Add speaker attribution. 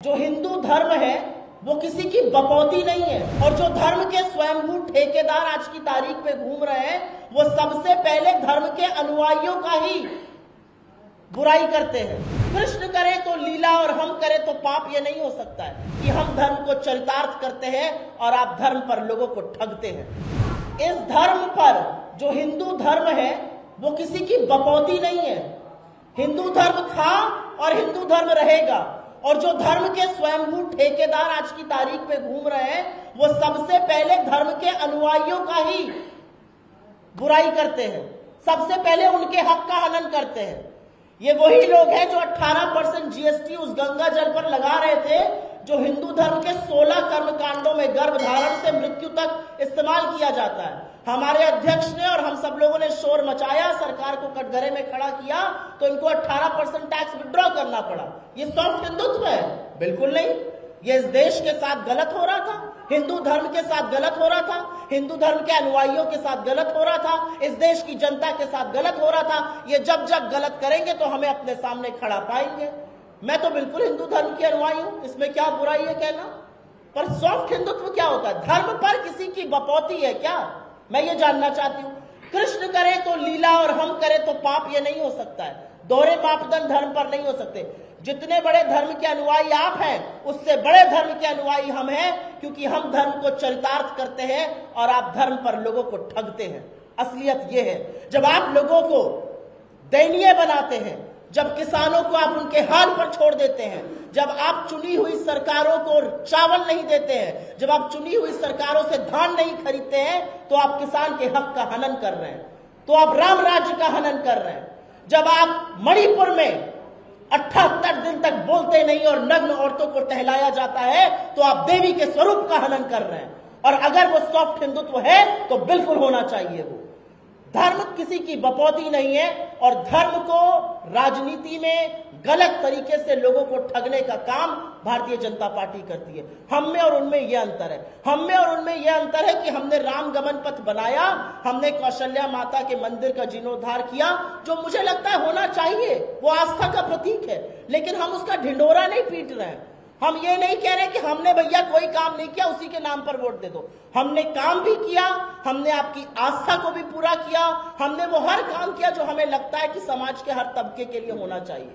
Speaker 1: जो हिंदू धर्म है वो किसी की बपौती नहीं है, और जो धर्म के स्वयंभू ठेकेदार आज की तारीख में घूम रहे हैं वो सबसे पहले धर्म के अनुयायियों का ही बुराई करते हैं। कृष्ण करे तो लीला और हम करें तो पाप, ये नहीं हो सकता है कि हम धर्म को चरितार्थ करते हैं और आप धर्म पर लोगों को ठगते हैं। इस धर्म पर जो हिंदू धर्म है वो किसी की बपौती नहीं है। हिंदू धर्म था और हिंदू धर्म रहेगा, और जो धर्म के स्वयंभू ठेकेदार आज की तारीख में घूम रहे हैं वो सबसे पहले धर्म के अनुयायियों का ही बुराई करते हैं, सबसे पहले उनके हक का हनन करते हैं। ये वही लोग हैं जो 18% जीएसटी उस गंगा जल पर लगा रहे थे जो हिंदू धर्म के 16 कर्मकांडों में गर्भधारण से मृत्यु तक इस्तेमाल किया जाता है। हमारे अध्यक्ष ने और हम सब लोगों ने शोर मचाया, सरकार को कटघरे में खड़ा किया, तो इनको 18% टैक्स विड्रॉ करना पड़ा। ये सॉफ्ट हिंदुत्व है? बिल्कुल नहीं। ये इस देश के साथ गलत हो रहा था, हिंदू धर्म के साथ गलत हो रहा था, हिंदू धर्म के अनुयायियों के साथ गलत हो रहा था, इस देश की जनता के साथ गलत हो रहा था। ये जब जब गलत करेंगे तो हमें अपने सामने खड़ा पाएंगे। मैं तो बिल्कुल हिंदू धर्म की अनुयायी हूं, इसमें क्या बुराई है कहना। पर सॉफ्ट हिंदुत्व क्या होता है? धर्म पर किसी की बपौती है क्या? मैं ये जानना चाहती हूँ। कृष्ण करे तो लीला और हम करें तो पाप, ये नहीं हो सकता है। दोहरे मापदंड धर्म पर नहीं हो सकते। जितने बड़े धर्म के अनुयायी आप हैं उससे बड़े धर्म के अनुयायी हम हैं, क्योंकि हम धर्म को चरितार्थ करते हैं और आप धर्म पर लोगों को ठगते हैं। असलियत यह है, जब आप लोगों को दयनीय बनाते हैं, जब किसानों को आप उनके हाल पर छोड़ देते हैं, जब आप चुनी हुई सरकारों को चावल नहीं देते हैं, जब आप चुनी हुई सरकारों से धान नहीं खरीदते हैं, तो आप किसान के हक का हनन कर रहे हैं, तो आप राम राज्य का हनन कर रहे हैं। जब आप मणिपुर में 78 दिन तक बोलते नहीं और नग्न औरतों को टहलाया जाता है, तो आप देवी के स्वरूप का हनन कर रहे हैं। और अगर वो सॉफ्ट हिंदुत्व है तो बिल्कुल होना चाहिए। वो धर्म किसी की बपौती नहीं है, और धर्म को राजनीति में गलत तरीके से लोगों को ठगने का काम भारतीय जनता पार्टी करती है। हम में और उनमें यह अंतर है, हम में और उनमें यह अंतर है कि हमने राम गमन पथ बनाया, हमने कौशल्या माता के मंदिर का जीर्णोद्धार किया, जो मुझे लगता है होना चाहिए, वो आस्था का प्रतीक है, लेकिन हम उसका ढिंढोरा नहीं पीट रहे हैं। हम ये नहीं कह रहे कि हमने भैया कोई काम नहीं किया उसी के नाम पर वोट दे दो। हमने काम भी किया, हमने आपकी आस्था को भी पूरा किया, हमने वो हर काम किया जो हमें लगता है कि समाज के हर तबके के लिए होना चाहिए।